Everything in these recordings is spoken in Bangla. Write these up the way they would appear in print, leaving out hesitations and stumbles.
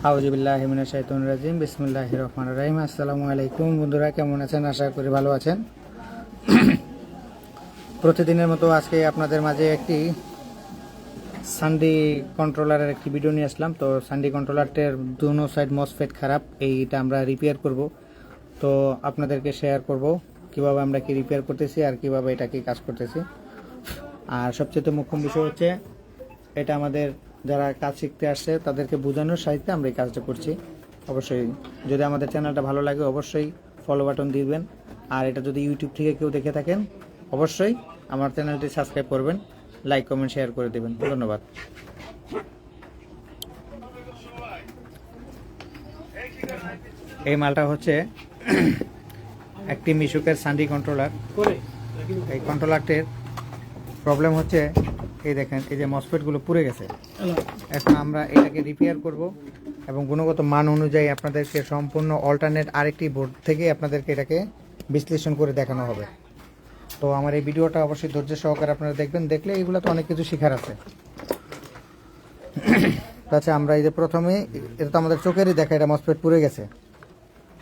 আউযুবিল্লাহি মিনাশ শাইতানির রাজিম বিসমিল্লাহির রহমানির রহিম। আসসালামু আলাইকুম বন্ধুরা, কেমন আছেন? আশা করি ভালো আছেন। প্রতিদিনের মতো আজকে আপনাদের মাঝে একটি সানডি কন্ট্রোলারের একটি ভিডিও নিয়ে আসলাম। তো সানডি কন্ট্রোলারটার দুনো সাইড মসফেট খারাপ, এইটা আমরা রিপেয়ার করব। তো আপনাদেরকে শেয়ার করব কিভাবে আমরা কি রিপেয়ার করতেছি আর কিভাবে এটা কি কাজ করতেছি। আর সবচেয়ে মুখ্য বিষয় হচ্ছে এটা আমাদের যারা কাজ শিখতে আসছে তাদেরকে বোঝানোর সাহিত্যে আমরা এই কাজটা করছি। অবশ্যই যদি আমাদের চ্যানেলটা ভালো লাগে অবশ্যই ফলো বাটন দিবেন। আর এটা যদি ইউটিউব থেকে কেউ দেখে থাকেন অবশ্যই আমার চ্যানেলটি সাবস্ক্রাইব করবেন, লাইক কমেন্ট শেয়ার করে দেবেন। ধন্যবাদ। এই মালটা হচ্ছে একটি মিশুকের সানডি কন্ট্রোলার। এই কন্ট্রোলারটির প্রবলেম হচ্ছে এই দেখেন, এই যে মসফেটগুলো পুড়ে গেছে। এখন আমরা এটাকে রিপেয়ার করব এবং গুণগত মান অনুযায়ী আপনাদেরকে সম্পূর্ণ অল্টারনেট আরেকটি বোর্ড থেকে আপনাদেরকে এটাকে বিশ্লেষণ করে দেখানো হবে। তো আমার এই ভিডিওটা অবশ্যই ধৈর্য সহকারে আপনারা দেখবেন, দেখলে এগুলো তো অনেক কিছু শেখার আছে। আচ্ছা, আমরা এই যে প্রথমে এটা তো আমাদের চোখেরই দেখা, এটা মসফেট পুড়ে গেছে,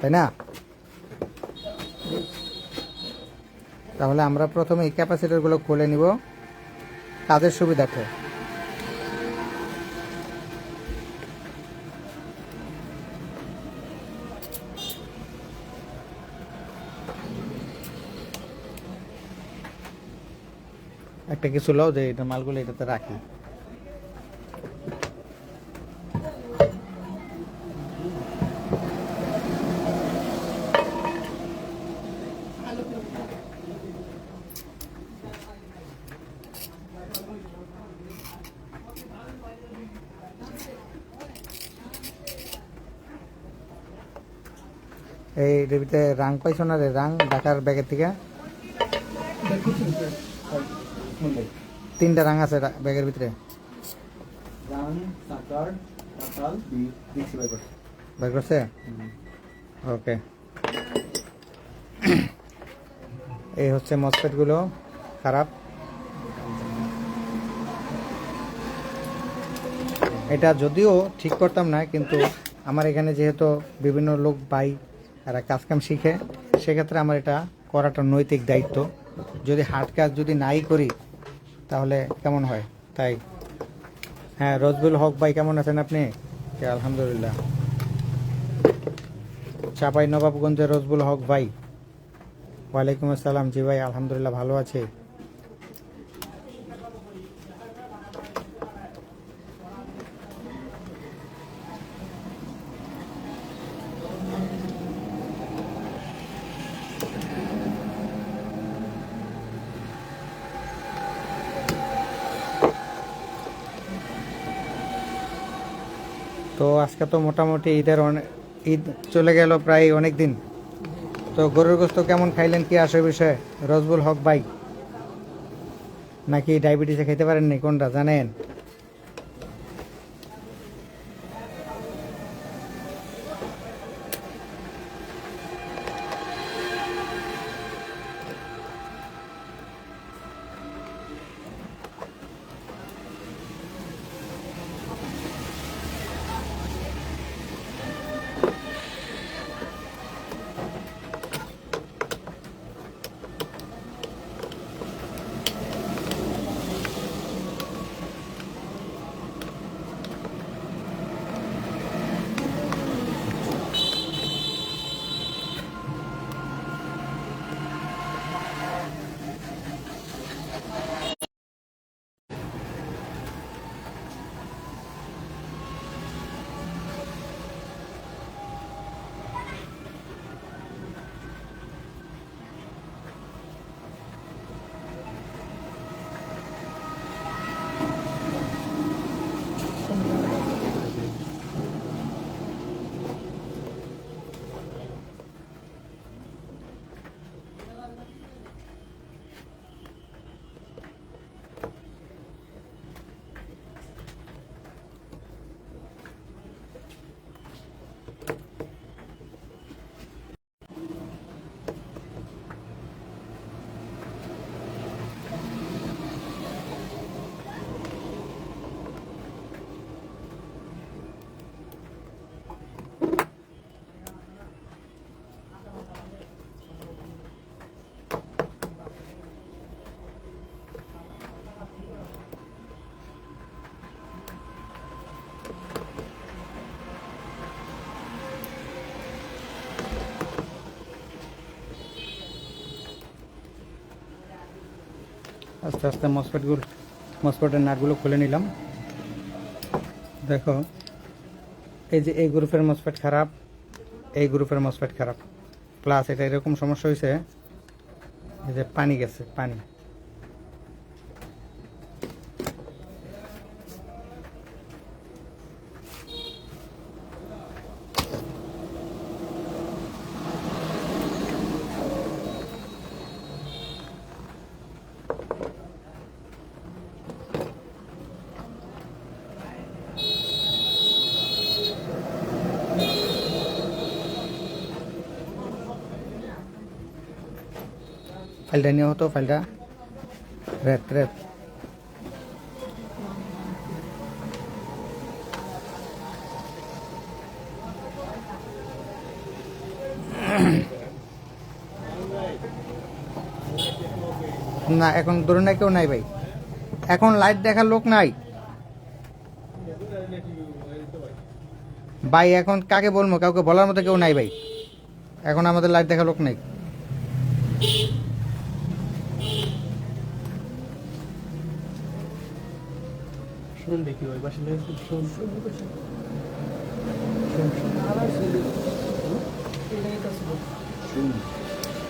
তাই না? তাহলে আমরা প্রথমে এই ক্যাপাসিটরগুলো খুলে নিব কাজের সুবিধার্থে। একটা কিছু লও যে এটা মালগুলো এটাতে রাখি। এই ভিতরে রাং পাইছো না রে? রাং ঢাকার ব্যাগের থেকে তিনটা রাং আছে ব্যাগের ভিতরে। বের করছে? ওকে। এই হচ্ছে মসফেট গুলো খারাপ। এটা যদিও ঠিক করতাম না, কিন্তু আমার এখানে যেহেতু বিভিন্ন লোক ভাই এরা কাজকাম শিখে, সেক্ষেত্রে আমার এটা করাটা নৈতিক দায়িত্ব। যদি হার্ড কাজ যদি নাই করি তাহলে কেমন হয়, তাই। হ্যাঁ, রোজবুল হক ভাই কেমন আছেন আপনি? আলহামদুলিল্লাহ। চাপাই নবাবগঞ্জের রোজবুল হক ভাই, ওয়ালাইকুম আসসালাম। জি ভাই, আলহামদুলিল্লাহ ভালো আছে। তো আজকে তো মোটামুটি ঈদ চলে গেল প্রায় অনেক দিন। তো গরুর গোস্ত কেমন খাইলেন, কি আসে বিষয়ে রোজবুল হক ভাই? নাকি ডায়াবেটিসে খেতে পারেননি, কোনটা জানেন? আস্তে আস্তে মসফেটের নাটগুলো খুলে নিলাম। দেখো এই যে এই গ্রুপের মসফেট খারাপ, এই গ্রুপের মসফেট খারাপ, প্লাস এটা এরকম সমস্যা হয়েছে, এই যে পানি গেছে, পানি। ফাইলটা নিয়ে হতো, ফাইলটা রেড রেড। না এখন ধরুন না, কেউ নাই ভাই, এখন লাইট দেখার লোক নাই ভাই, এখন কাকে বলবো, কাউকে বলার মতো কেউ নাই ভাই, এখন আমাদের লাইট দেখার লোক নাই।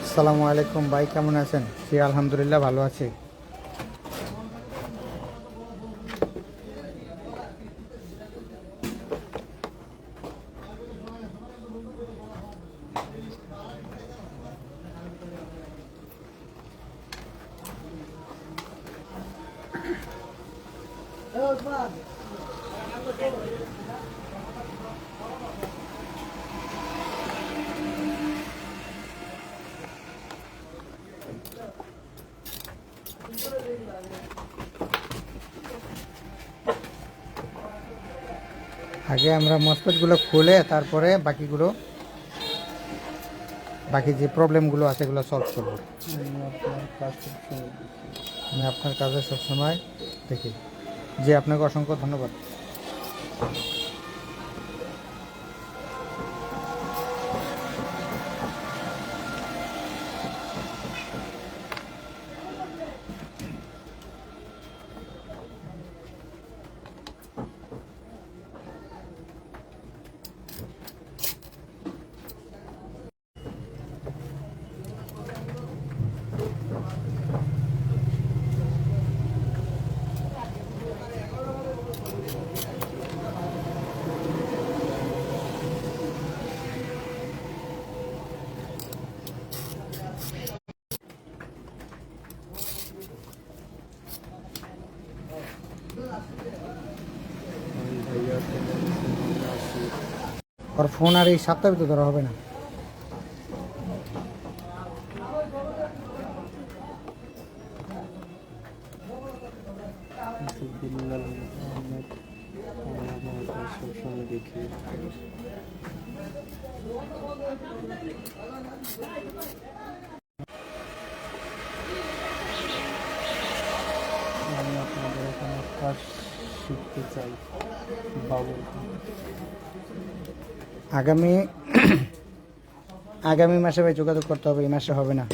আসসালামু আলাইকুম ভাই, কেমন আছেন? জি আলহামদুলিল্লাহ ভালো আছি। আগে আমরা মসফেটগুলো খুলে তারপরে বাকি যে প্রবলেমগুলো আছে এগুলো সলভ করবো। আমি আপনার কাজে সবসময় দেখি। জি আপনাকে অসংখ্য ধন্যবাদ। और फोन আর এই সপ্তাহে তো ধরা হবে না। সবসময় দেখি আমি আপনাদের এখানে কাজ শিখতে চাই বাবু। আগামী মাসে ভাই যোগাযোগ করতে হবে, এই মাসে হবে না।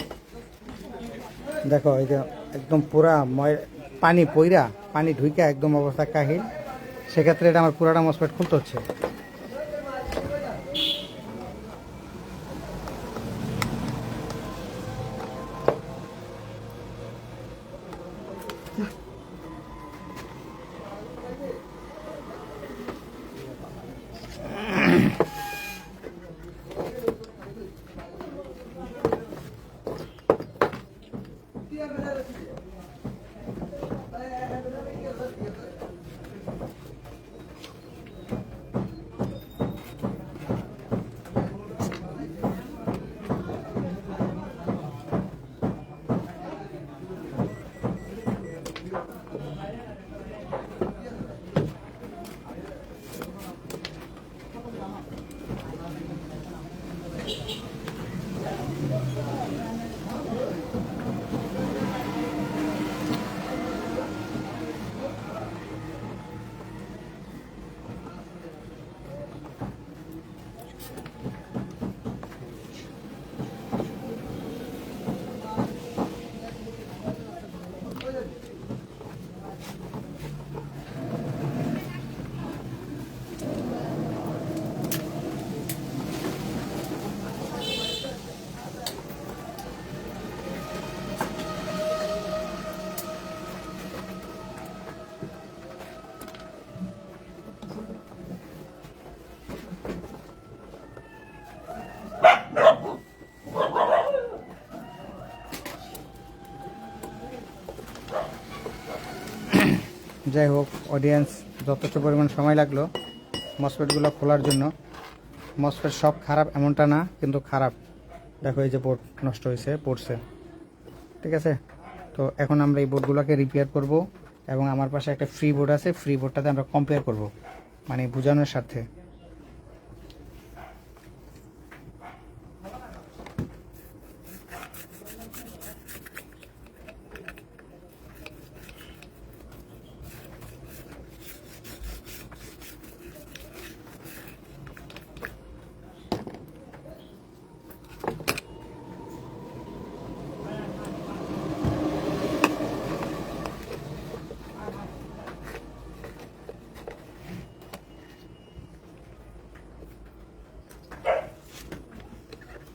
দেখো এই যে একদম পুরা পানি পইরা, পানি ঢুইকা একদম অবস্থা কাহিল, সেক্ষেত্রে এটা আমার পুরাটা মসফেট খুলতে হচ্ছে। যাই হোক অডিয়েন্স, যথেষ্ট পরিমাণ সময় লাগলো মসফেটগুলো খোলার জন্য। মসফেট সব খারাপ এমনটা না, কিন্তু খারাপ। দেখো এই যে বোর্ড নষ্ট হয়েছে, পড়ছে, ঠিক আছে। তো এখন আমরা এই বোর্ডগুলোকে রিপেয়ার করব, এবং আমার পাশে একটা ফ্রি বোর্ড আছে, ফ্রি বোর্ডটাতে আমরা কম্পেয়ার করব, মানে বোঝানোর স্বার্থে।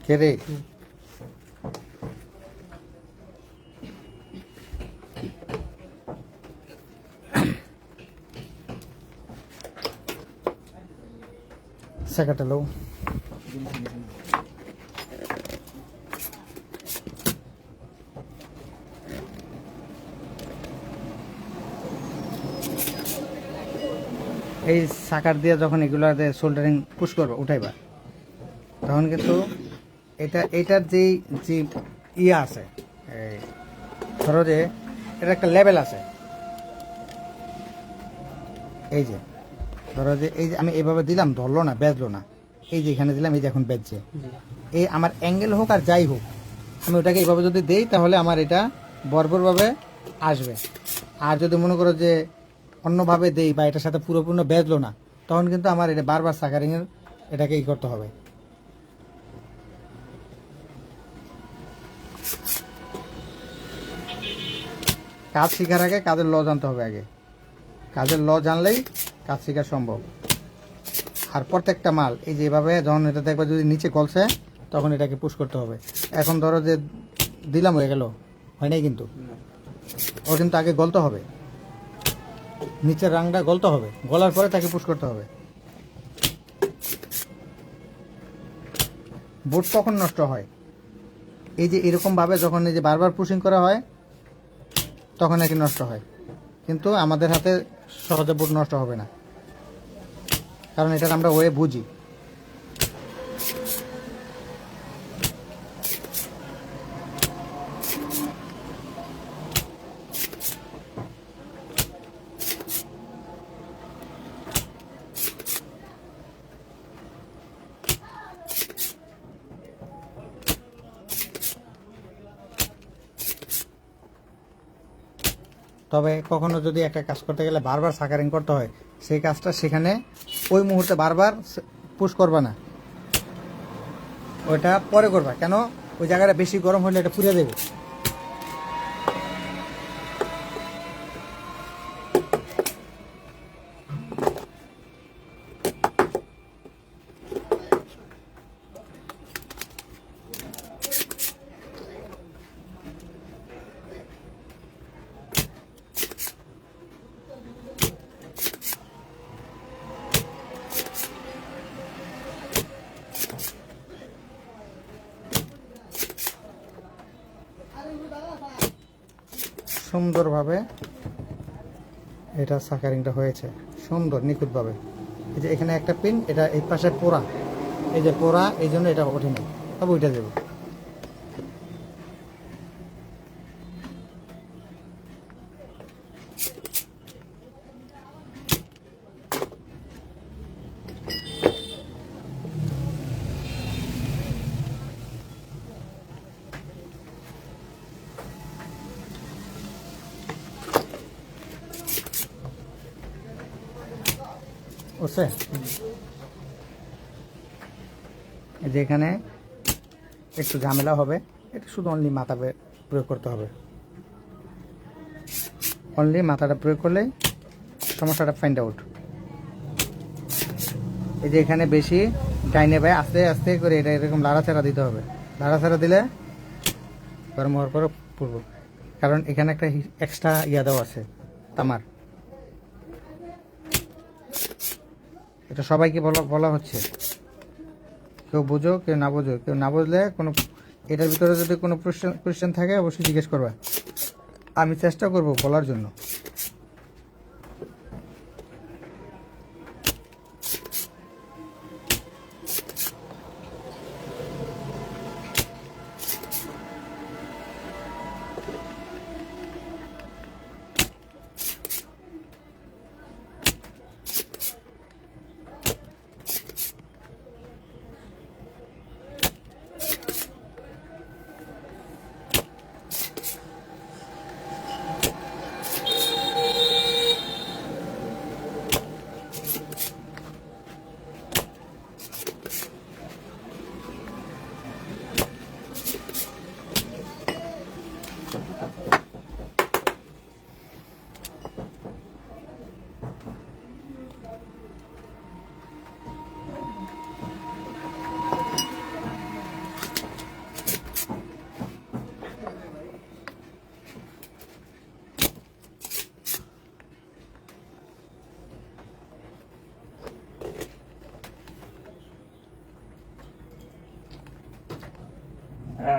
কে রে? সেকাটা লো। এই সাকার দিয়ে যখন এগুলাতে সোল্ডারিং পুশ করবো, উঠাইবা, তখন কিন্তু এটার যে ইয়ে আছে, এই ধরো যে এটা একটা লেভেল আছে। এই যে ধরো যে এই যে আমি এইভাবে দিলাম, ধরলো না, বেজলো না, এই যে এখানে দিলাম, এই যে এখন বেজছে। এই আমার অ্যাঙ্গেল হোক আর যাই হোক, আমি ওটাকে এইভাবে যদি দেই তাহলে আমার এটা বরাবরভাবে আসবে। আর যদি মনে করো যে অন্যভাবে দেই বা এটার সাথে পুরোপূর্ণ বেজলো না, তখন কিন্তু আমার এটা বারবার সাকারিংয়ের এটাকে ই করতে হবে। কাজ শেখার আগে কাজের ল জানতে হবে আগে। কাজের ল জানলেই কাজ শেখা সম্ভব। আর প্রত্যেকটা মাল এই যে এভাবে যখন এটা দেখবে যদি নিচে গলছে, তখন এটাকে পুশ করতে হবে। এখন ধরো যে দিলাম, হয়ে গেল, হয় নাই কিন্তু, ও কিন্তু আগে গলতে হবে, নিচের রাংটা গলতে হবে, গলার পরে তাকে পুশ করতে হবে। বোর্ড কখন নষ্ট হয়? এই যে এরকমভাবে যখন এই যে বারবার পুশিং করা হয়, তখন নাকি নষ্ট হয়। কিন্তু আমাদের হাতে সহজে বোর্ড নষ্ট হবে না, কারণ এটা আমরা ওয়ে বুঝি। তবে কখনো যদি একটা কাজ করতে গেলে বারবার সাকারিং করতে হয়, সেই কাজটা সেখানে ওই মুহূর্তে বারবার পুশ করবা না, ওইটা পরে করবা। কেন? ওই জায়গাটা বেশি গরম হলে এটা পুড়ে দেবে। সুন্দরভাবে এটা সাকারিংটা হয়েছে, সুন্দর নিখুঁতভাবে। এই যে এখানে একটা পিন, এটা এই পাশে পোড়া, এই যে পোড়া, এই জন্য এটা ওঠেনি, তবে ওইটা দেবো। বুঝছে? যে এখানে একটু ঝামেলা হবে, এটা শুধু অনলি মাথা প্রয়োগ করতে হবে। অনলি মাথাটা প্রয়োগ করলে সমস্যাটা ফাইন্ড আউট। এই যে এখানে বেশি ডাইনে ভাই আস্তে আস্তে করে এটা এরকম লাড়াচাড়া দিতে হবে। লাড়াচাড়া দিলে গরম হওয়ার পরে পড়বো, কারণ এখানে একটা এক্সট্রা ইয়া দেওয়া আছে তামার। এটা সবাইকে বলা হচ্ছে, কেউ বোঝো কেউ না বোঝো, কেউ না বুঝলে কোনো এটার ভিতরে যদি কোনো কোয়েশ্চেন থাকে অবশ্যই জিজ্ঞেস করবা, আমি চেষ্টা করব বলার জন্য। এখানে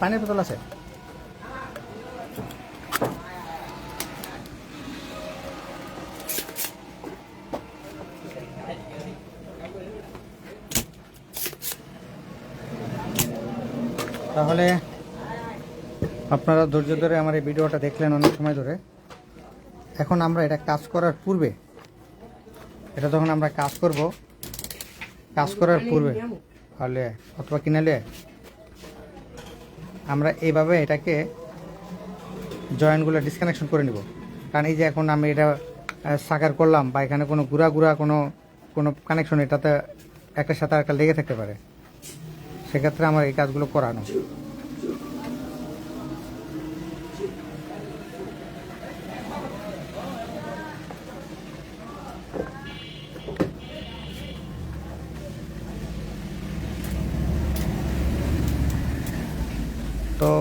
পানির বোতল আছে? তাহলে আপনারা ধৈর্য ধরে আমার এই ভিডিওটা দেখলেন অনেক সময় ধরে। এখন আমরা এটা কাজ করার পূর্বে, এটা যখন আমরা কাজ করব, কাজ করার পূর্বে হলে অথবা কিনালে আমরা এইভাবে এটাকে জয়েন্টগুলো ডিসকানেকশন করে নিব। কারণ এই যে এখন আমি এটা সাকার করলাম বা এখানে কোনো গুঁড়া গুঁড়া কোনো কানেকশন এটাতে একটার সাথে একটা লেগে থাকতে পারে, সেক্ষেত্রে আমার এই কাজগুলো করানো। তো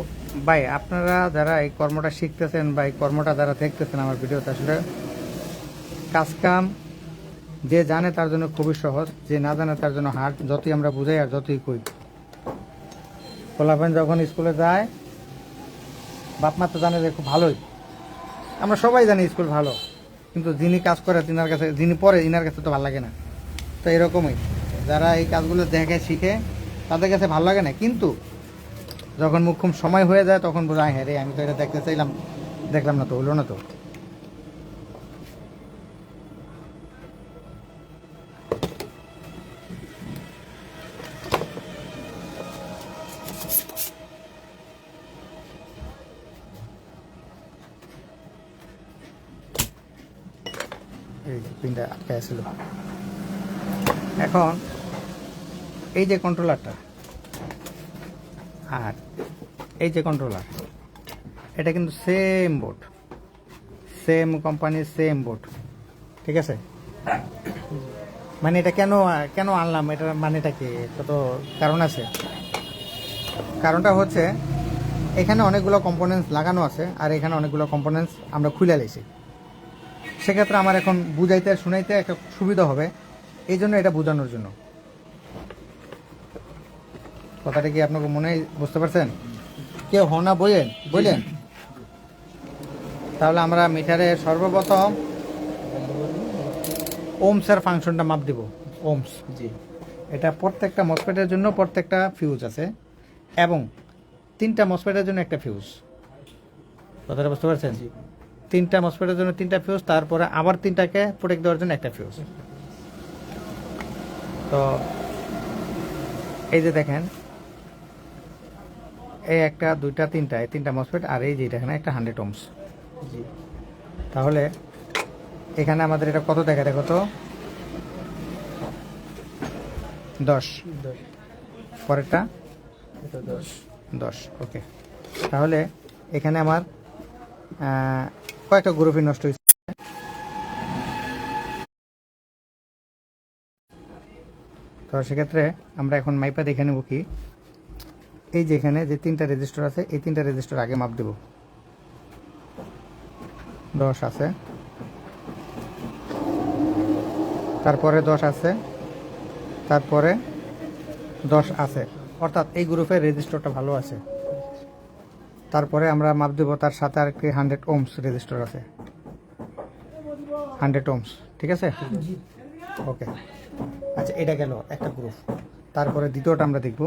ভাই, আপনারা যারা এই কর্মটা শিখতেছেন বা এই কর্মটা যারা দেখতেছেন আমার ভিডিওতে, আসলে কাজ কাম যে জানে তার জন্য খুবই সহজ, যে না জানে তার জন্য হার্ড। যতই আমরা বুঝাই আর যতই কই, পোলাপেন যখন স্কুলে যায়, বাপ মা তো জানে যে খুব ভালোই, আমরা সবাই জানি স্কুল ভালো, কিন্তু যিনি কাজ করে তিনার কাছে, যিনি পড়ে ইনার কাছে তো ভালো লাগে না। তো এরকমই যারা এই কাজগুলো দেখে শিখে তাদের কাছে ভালো লাগে না, কিন্তু যখন মুখ্যম সময় হয়ে যায় তখন বোঝায়, হ্যাঁ রে, আমি তো এটা দেখতে চাইলাম, দেখলাম না তো, হলো না তো। এই পিনটা আটকে ছিল। এখন এই যে কন্ট্রোলারটা আর এই যে কন্ট্রোলার, এটা কিন্তু সেম বোর্ড, সেম কোম্পানির সেম বোর্ড, ঠিক আছে? মানে এটা কেন কেন আনলাম, এটা মানেটা কি, এটা তো কারণ আছে। কারণটা হচ্ছে এখানে অনেকগুলো কম্পোনেন্টস লাগানো আছে আর এখানে অনেকগুলো কম্পোনেন্টস আমরা খুলে লাইছি। সেক্ষেত্রে আমার এখন বুঝাইতে শুনাইতে একটা সুবিধা হবে, এই জন্য এটা বোঝানোর জন্য। কথাটা কি আপনাকে মনে বুঝতে পারছেন? কেউ হনা বললেন? তাহলে আমরা মিটারে সর্বপ্রথম ওমসের ফাংশনটা মাপ দিব। ওমস, জি, এটা প্রত্যেকটা মসফেটের জন্য প্রত্যেকটা ফিউজ আছে এবং 3টা মসফেটের জন্য একটা ফিউজ। কথাটা বুঝতে পারছেন? 3টা মসফেটের জন্য 3টা ফিউজ, তারপরে আবার 3টাকে প্রোটেক্ট দেওয়ার জন্য একটা ফিউজ। তো এই যে দেখেন, এই 1, 2, 3টা, এই 3টা মসফেট, আর এই যে এখানে একটা 100 ওহমস। জি। তাহলে এখানে আমাদের এটা কত দেখা, দেখো তো, 10। পরেরটা 10, ওকে। তাহলে এখানে আমার কয়েকটা গ্রুপই নষ্ট হয়েছে। তো সেক্ষেত্রে আমরা এখন মাইপা দেখে নেব কি, এই যে এখানে যে 3টা রেজিস্টার আছে, এই 3টা রেজিস্টার আগে মাপ দেব। 10 আছে, তারপরে 10 আছে, তারপরে 10 আছে, অর্থাৎ এই গ্রুপের রেজিস্টারটা ভালো আছে। তারপরে আমরা মাপ দেব তার সাথে আর কি 100 ওহমস রেজিস্টার আছে, 100 ওহমস, ঠিক আছে? ওকে, আচ্ছা, এটা গেল একটা গ্রুপ। তারপরে দ্বিতীয়টা আমরা দেখব।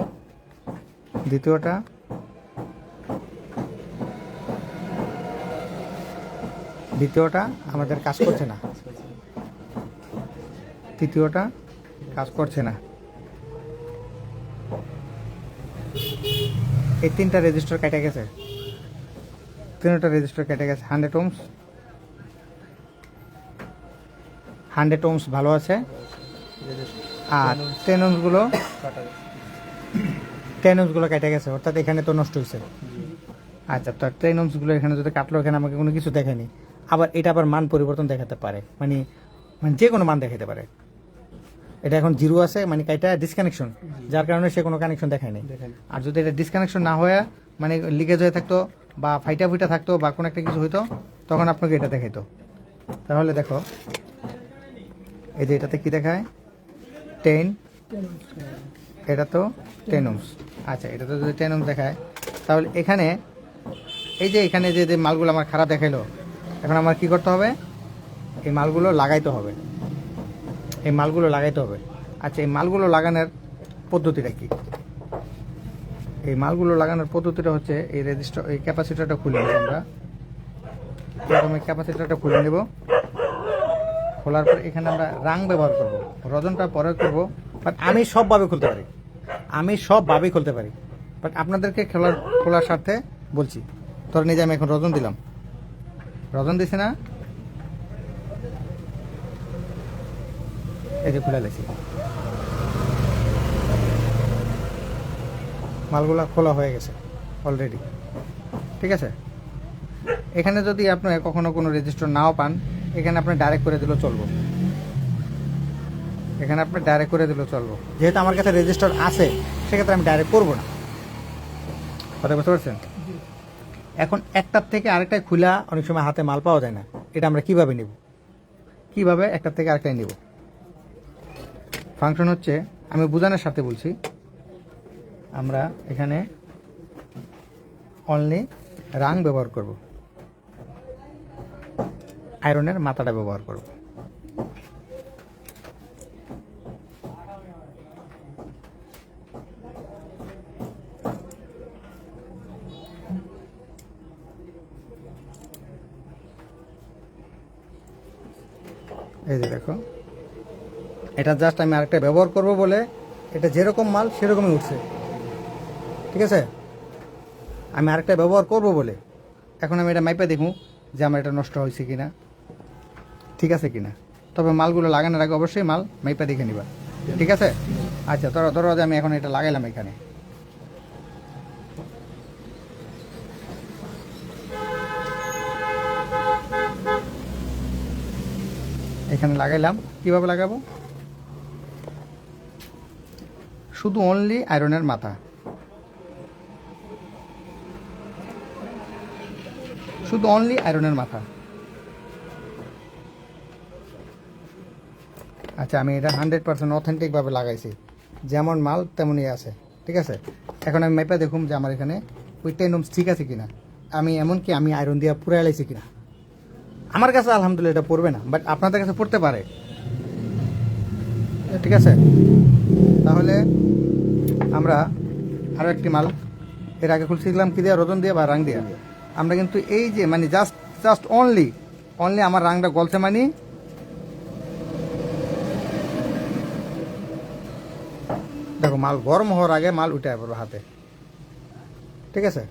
দ্বিতীয়টা আমাদের কাজ করছে না, তৃতীয়টা কাজ করছে না। এই 3টা রেজিস্টার কেটে গেছে, 3টা রেজিস্টার কেটে গেছে। 100 ওহমস, 100 ওহমস ভালো আছে, আর 10 ওহমসগুলো কেটে গেছে, অর্থাৎ এখানে তো নষ্ট হয়েছে। আচ্ছা, তো 10 ওহমসগুলো এখানে যদি কাটলো, এখানে আমাকে কোনো কিছু দেখেনি। আবার এটা আবার মান পরিবর্তন দেখাতে পারে, মানে মানে যে কোনো মান দেখাতে পারে। এটা এখন 0 আছে, মানে এটা ডিসকানেকশন, যার কারণে সে কোনো কানেকশন দেখায় নাই। দেখেন আর যদি এটা ডিসকানেকশন না হয়ে মানে লিকেজ হয়ে থাকতো বা ফাইটা ফুইটা থাকতো বা কোনো একটা কিছু হইতো, তখন আপনাকে এটা দেখাইতো। তাহলে দেখো এই যে এটাতে কি দেখায় 10, এটা তো 10 ohms। আচ্ছা, এটা তো যদি 10 ohms দেখায়, তাহলে এখানে এই যে এখানে যে যে মালগুলো আমার খারাপ দেখাইলো, এখন আমার কি করতে হবে? এই মালগুলো লাগাইতে হবে, এই মালগুলো লাগাইতে হবে। আচ্ছা, এই মালগুলো লাগানোর পদ্ধতিটা কি? এই মালগুলো লাগানোর পদ্ধতিটা হচ্ছে এই রেজিস্টার, এই ক্যাপাসিটরটা খুলে নেব আমরা। প্রথমে ক্যাপাসিটরটা খুলে নেব, খোলার পর এখানে আমরা রাং ব্যবহার করব, রজনটা পরে করব। বাট আমি সবভাবে খুলতে পারি, আমি সবভাবেই খুলতে পারি, বাট আপনাদেরকে খোলার স্বার্থে বলছি। ধরে নিয়ে যে আমি এখন রজন দিলাম, রজন দিছি না, এই যে খুলে লেছি, মালগুলা খোলা হয়ে গেছে অলরেডি। ঠিক আছে, এখানে যদি আপনি কখনো কোনো রেজিস্টার নাও পান, এখানে আপনি ডাইরেক্ট করে দিলেও চলবো, এখানে আপনি ডাইরেক্ট করে দিলেও চলবো। যেহেতু আমার কাছে রেজিস্টার আছে, সেক্ষেত্রে আমি ডাইরেক্ট করবো না। কথা বুঝতে পারছেন? এখন একটার থেকে আরেকটায় খুলা অনেক সময় হাতে মাল পাওয়া যায় না, এটা আমরা কিভাবে নিব? কিভাবে একটার থেকে আরেকটায় নিব? ফাংশন হচ্ছে, আমি বোঝানোর সাথে বলছি, আমরা এখানে অনলি রাং ব্যবহার করব, আয়রনের মাথাটা ব্যবহার করব। এই যে দেখো, এটা জাস্ট আমি আরেকটা ব্যবহার করব বলে, এটা যেরকম মাল সেরকমই উঠছে। ঠিক আছে, আমি আরেকটা ব্যবহার করব বলে এখন আমি এটা মাইপা দেখুন যে আমার এটা নষ্ট হয়েছে কিনা, ঠিক আছে কিনা। তবে মালগুলো লাগানোর আগে অবশ্যই মাল মাইপা দেখে নিবা, ঠিক আছে? আচ্ছা, ধরো যে আমি এখন এটা লাগাইলাম, এখানে এখানে লাগাইলাম। কিভাবে লাগাবো? শুধু অনলি আয়রনের মাথা, শুধু অনলি আয়রনের মাথা। আচ্ছা, আমি এটা 100% অথেন্টিকভাবে লাগাইছি, যেমন মাল তেমনই আছে। ঠিক আছে, এখন আমি মাইপা দেখুন যে আমার এখানে ওই 10 ohms ঠিক আছে কিনা। আমি এমনকি আমি আয়রন দিয়ে পুরো এলাইছি কিনা। আমার কাছে আলহামদুলিল্লাহ এটা পড়বে না, বাট আপনাদের কাছে পড়তে পারে। ঠিক আছে, তাহলে আমরা আরও একটি মাল এর আগে খুলছিলাম কি দিয়ে, রজন দিয়ে বা রাং দিয়ে। আমরা কিন্তু এই যে মানে জাস্ট অনলি আমার রাংটা গলছে, মানে দেখো মাল গরম হওয়ার আগে মাল উঠে পড়বে হাতে। ঠিক আছে,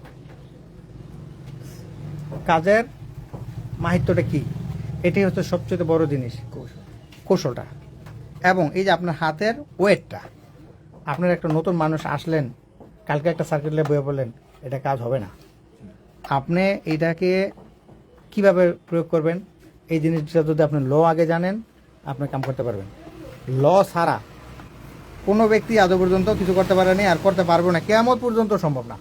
কাজের মাহিত্যটা কি, এটাই হচ্ছে সবচেয়ে বড় জিনিস, কৌশলটা। এবং এই যে আপনার হাতের ওয়েটটা, আপনার একটা নতুন মানুষ আসলেন, কালকে একটা সার্কিটে বয়ে বললেন এটা কাজ হবে না, আপনি এইটাকে কিভাবে প্রয়োগ করবেন, এই জিনিসটা যদি আপনি ল আগে জানেন, আপনি কাম করতে পারবেন। ল ছাড়া কোনো ব্যক্তি আজ পর্যন্ত কিছু করতে পারেনি, আর করতে পারবো না, কিয়ামত পর্যন্ত সম্ভব না।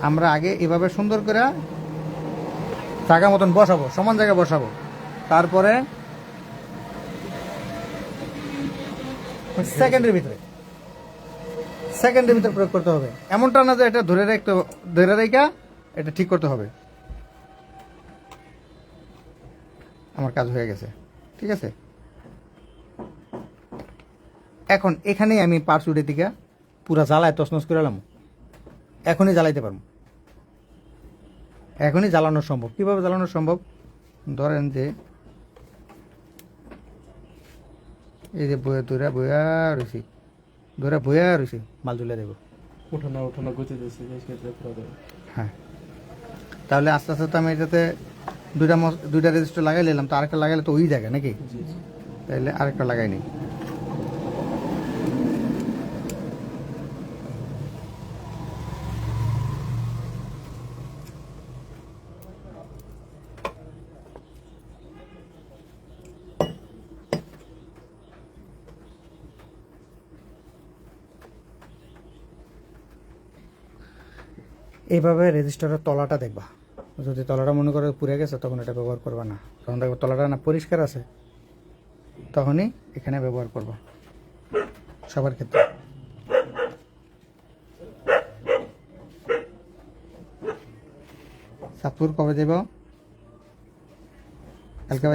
আমরা আগে এভাবে সুন্দর করে জায়গা মতন বসাবো, সমান জায়গায় বসাবো, তারপরে সেকেন্ডের ভিতরে প্রয়োগ করতে হবে। এমনটা না যে এটা ধরে রেখা এটা ঠিক করতে হবে। আমার কাজ হয়ে গেছে। ঠিক আছে, এখন এখানেই আমি পার্স উঠে দিকে পুরা জ্বালায় তছনছ করে এলাম। এখনই জ্বালাইতে পারবো, এখনই জ্বালানো সম্ভব। কিভাবে জ্বালানো সম্ভব? ধরেন যে এই যে বয়া রয়েছি, মাল তুলে দেবো। উঠানো গুছে দিয়েছি। হ্যাঁ, তাহলে আস্তে আস্তে তো আমি এটাতে দুইটা রেজিস্টার লাগাই নিলাম, তো আরেকটা লাগাইলে তো ওই জায়গা নাকি, তাহলে আরেকটা লাগাই নি। এইভাবে রেজিস্টারের তলাটা দেখবা, যদি তলাটা মনে করো পুড়ে গেছে তখন এটা ব্যবহার করবা না, তখন দেখবো তলাটা না পরিষ্কার আছে, তখনই এখানে ব্যবহার করবো সবার ক্ষেত্রে। সাতপুর কবে যাব? কালকে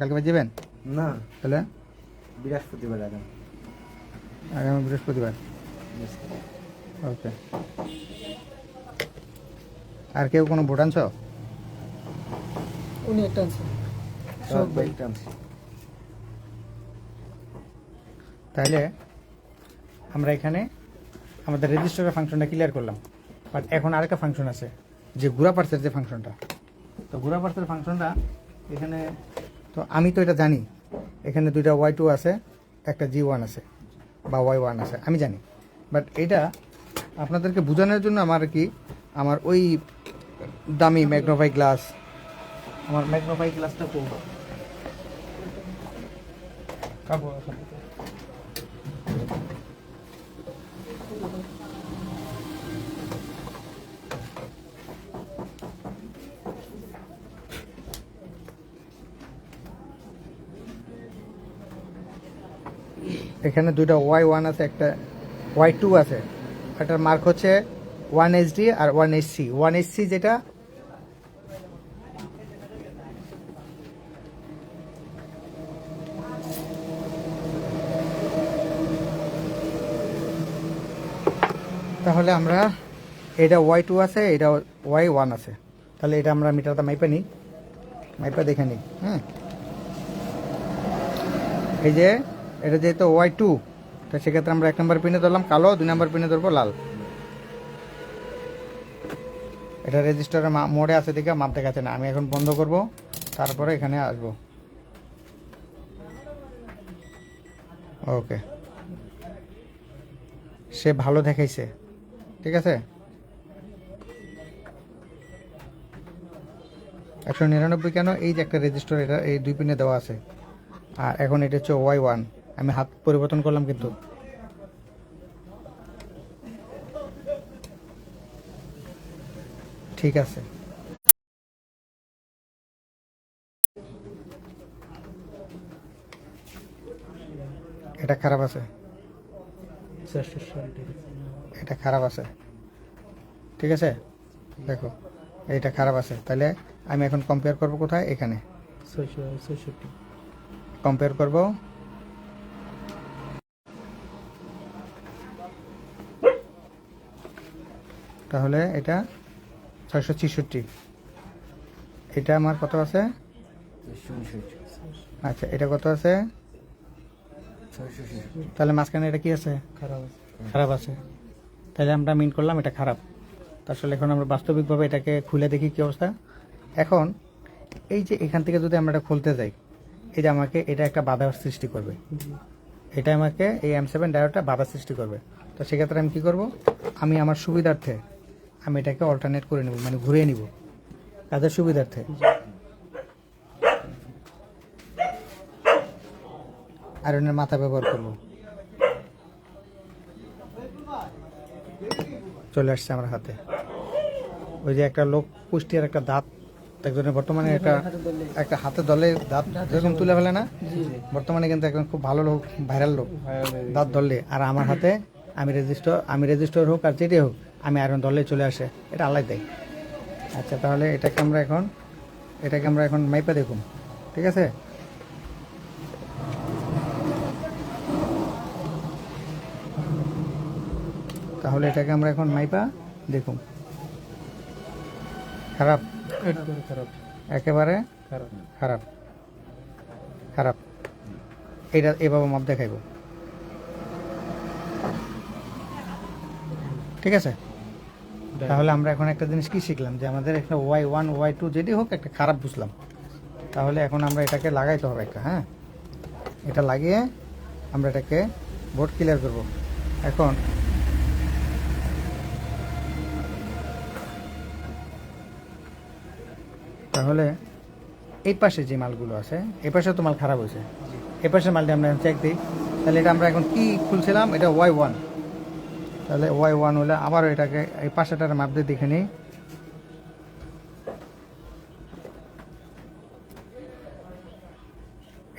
কালকে যাবেন? না, তাহলে বৃহস্পতিবার আগামী বৃহস্পতিবার। ওকে। আর কেউ কোনো ভোট আনছ? উনি একটা আছে তাহলে আমরা এখানে আমাদের রেজিস্টারের ফাংশনটা ক্লিয়ার করলাম, বাট এখন আরেকটা ফাংশন আছে, যে ঘোরা পার্সের যে ফাংশনটা। তো ঘোরা পার্সের ফাংশনটা এখানে, তো আমি তো এটা জানি, এখানে দুইটা Y2 আছে, একটা G1 আছে বা Y1 আছে, আমি জানি। বাট এটা আপনাদেরকে বোঝানোর জন্য আমার ওই দামি ম্যাগনিফাই গ্লাস, আমার ম্যাগনিফাই গ্লাসটা কোন কাবো এখানে দুইটা Y1 আছে, একটা Y2 আছে, এটার মার্ক হচ্ছে 1HD আর 1HC। 1HC যেটা তাহলে আমরা, এটা Y2 আছে, এটা Y1 আছে, তাহলে এটা আমরা মিটারটা মাইপা নিই, মাইপা দেখে নিই। হ্যাঁ, এই যে এটা যেহেতু Y2, তো সেক্ষেত্রে আমরা 1 নম্বর পিনে ধরলাম কালো, 2 নম্বর পিনে ধরবো লাল। এটা রেজিস্টারের মোড়ে আছে দেখে মাপ দেখাচ্ছে না, আমি এখন বন্ধ করব, তারপরে এখানে আসবো। ওকে, সে ভালো দেখাইছে, ঠিক আছে। 199 কেন? এই যে একটা রেজিস্টার, এটা এই 2 পিনে দেওয়া আছে, আর এখন এটা হচ্ছে Y1। আমি হাত পরিবর্তন করলাম কিন্তু, ঠিক আছে। এটা খারাপ আছে, এটা খারাপ আছে, ঠিক আছে। দেখো এটা খারাপ আছে, তাহলে আমি এখন কম্পেয়ার করব কোথায়? এখানে 666 কম্পেয়ার করব। তাহলে এটা 666, এটা আমার কত আছে? আচ্ছা, এটা কত আছে? তাহলে মাঝখানে এটা কি আছে? খারাপ আছে। খারাপ আছে, তাহলে আমরা মিন করলাম এটা খারাপ। আসলে এখন আমরা বাস্তবিকভাবে এটাকে খুলে দেখি কি অবস্থা। এখন এই যে এখান থেকে যদি আমরা এটা খুলতে যাই, এই যে আমাকে এটা একটা বাধা সৃষ্টি করবে, এটা আমাকে এই M7 ডায়োডটা বাধা সৃষ্টি করবে। তো সেক্ষেত্রে আমি কি করব? আমি আমার সুবিধার্থে আমি এটাকে অল্টারনেট করে নেব, মানে ঘুরিয়ে নিব তাদের সুবিধার্থে। আয়রনের মাথা ব্যবহার করব। চলে আসছে আমার হাতে, ওই যে একটা লোক কুষ্টিয়ার একটা দাঁত, একজনের বর্তমানে একটা হাতে দলে দাঁত যেরকম তুলে ফেলে না, বর্তমানে কিন্তু একজন খুব ভালো লোক, ভাইরাল লোক, দাঁত ধরলে। আর আমার হাতে আমি রেজিস্টার হোক আর যেটাই হোক, আমি আয়রন ধরলে চলে আসে, এটা আল্লাহ দেয়। আচ্ছা, তাহলে এটাকে আমরা এখন মাইপা দেখুন, ঠিক আছে। তাহলে এটাকে আমরা এখন মাইপা দেখুন। খারাপ, একদম খারাপ, একেবারে খারাপ। খারাপ, খারাপ। এটা এভাবে মাপ দেখাইব, ঠিক আছে। তাহলে আমরা এখন একটা জিনিস কি শিখলাম, যে আমাদের একটা Y1 Y2 যেটি হোক একটা খারাপ বুঝলাম। তাহলে এখন আমরা এটাকে লাগাইতে হবে একটা, হ্যাঁ, এটা লাগিয়ে আমরা এটাকে বোর্ড ক্লিয়ার করব। এখন তাহলে এই পাশে যে মালগুলো আছে, এই পাশে তো মাল খারাপ হয়েছে, এই পাশের মালটা আমরা চেক দিই। তাহলে এটা আমরা এখন কি খুলছিলাম? এটা Y1, তাহলে Y1 হলে আবারও এটাকে এই পাশেটার মাপ দিয়ে দেখে নিই।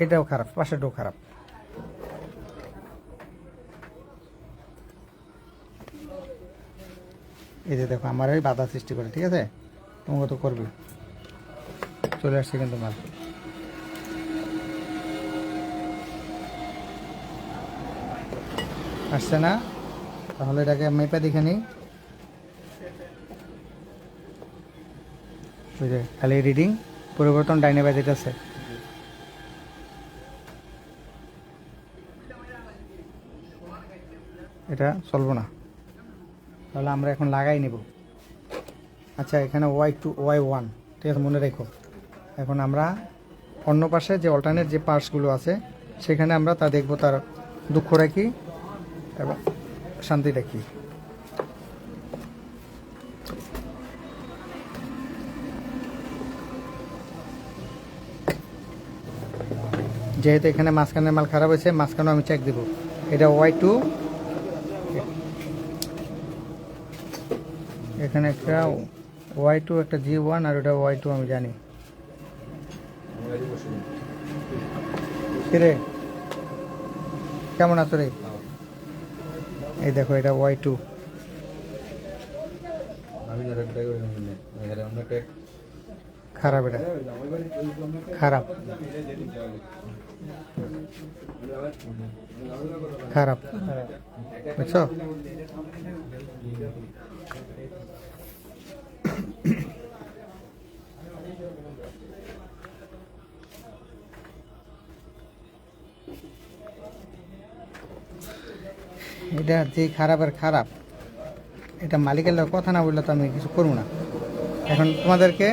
এটাও খারাপ, পাশেটাও খারাপ। এই যে দেখো আমার এই বাধা সৃষ্টি করে, ঠিক আছে, তোমাকে তো করবি। চলে আসছে কিন্তু মাল। আসছে না, তাহলে এটাকে মেপে দেখে নিই। ওই যে খালি রিডিং পরিবর্তন ডাইনে বাই যেতেছে। এটা চলবো না, তাহলে আমরা এখন লাগাই নেব। আচ্ছা, এখানে Y2 Y1, ঠিক আছে, মনে রেখো। এখন আমরা অন্য পাশে যে অল্টারনেট যে পার্টসগুলো আছে সেখানে আমরা তা দেখব, তার দুঃখটা কি এবং শান্তিটা কি। যেহেতু এখানে মাঝখানের মাল খারাপ হয়েছে, মাঝখানেও আমি চেক দেব। এটা Y2, এখানে একটা Y2, একটা G1, আর ওটা Y2 আমি জানি। কিরে কেমন আছো রে? এই দেখো এটা Y2। খারাপ, এটা খারাপ, খারাপ, বুঝছো? এটা যে খারাপের খারাপ, এটা মালিকের লোক কথা না বললে তো আমি কিছু করবো না। এখন তোমাদেরকে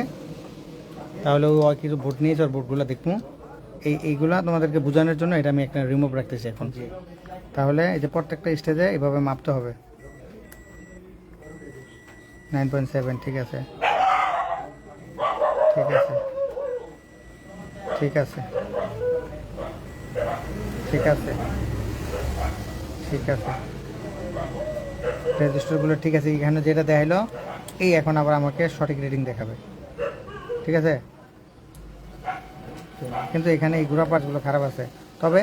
তাহলে ওই কিছু বোর্ড নিয়েছে, ওর বোর্ডগুলো দেখবো। এইগুলা তোমাদেরকে বোঝানোর জন্য এটা আমি একটা রিমুভ রাখতেছি এখন। তাহলে এই যে প্রত্যেকটা স্টেজে এভাবে মাপতে হবে। 9.7, ঠিক আছে, ঠিক আছে, ঠিক আছে, ঠিক আছে, ঠিক আছে, রেজিস্টারগুলো ঠিক আছে। এখানে যেটা দেখাইলো এই এখন আবার আমাকে সঠিক রিডিং দেখাবে, ঠিক আছে। কিন্তু এখানে এই গুঁড়া পার্টসগুলো খারাপ আছে, তবে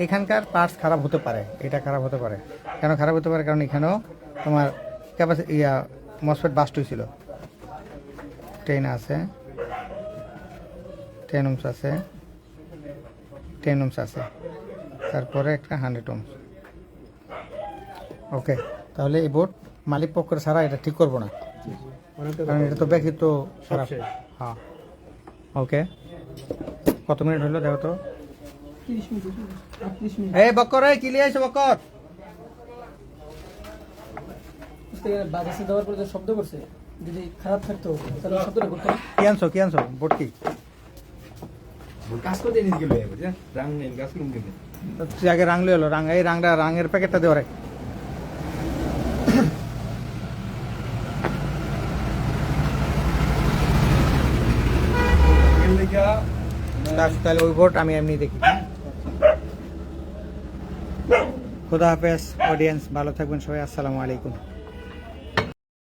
এখানকার পার্টস খারাপ হতে পারে, এটা খারাপ হতে পারে। কেন খারাপ হতে পারে? কারণ এখানেও তোমার ক্যাপাসিটি মসফেট বাস্ট হয়েছিল। 10 আছে, 10 ohms আছে, 10 ohms আছে, তারপরে একটা 100 ohms। ওকে, তাহলে এই বোর্ড মালিক পক্ষের ছাড়া এটা ঠিক করবো না, কারণ এটা তো ব্যক্তিত্ব খারাপ। হ্যাঁ, ওকে। কত মিনিট হলো দেখো তো? 30 মিনিট, 38 মিনিট। এই বক্কর, এই কি লিয়ে আইছো বক্কর? বাতাসে দেওয়ার পরে যে শব্দ করছে, যদি খারাপ থাকতো তাহলে শব্দটা করতো না। কি আনছো, কি আনছো? বোর্ড কি? কাজ করতে নিয়ে গেল রাং নেই, কাজ করুন গেলে তুই আগে রাং লিয়ে এলো, রাং, এই রাংটা, রাঙের প্যাকেটটা দেওয়া রে। তাহলে ওই বোর্ড আমি এমনি দেখি। খোদা হাফেজ অডিয়েন্স, ভালো থাকবেন সবাই, আসসালামু আলাইকুম।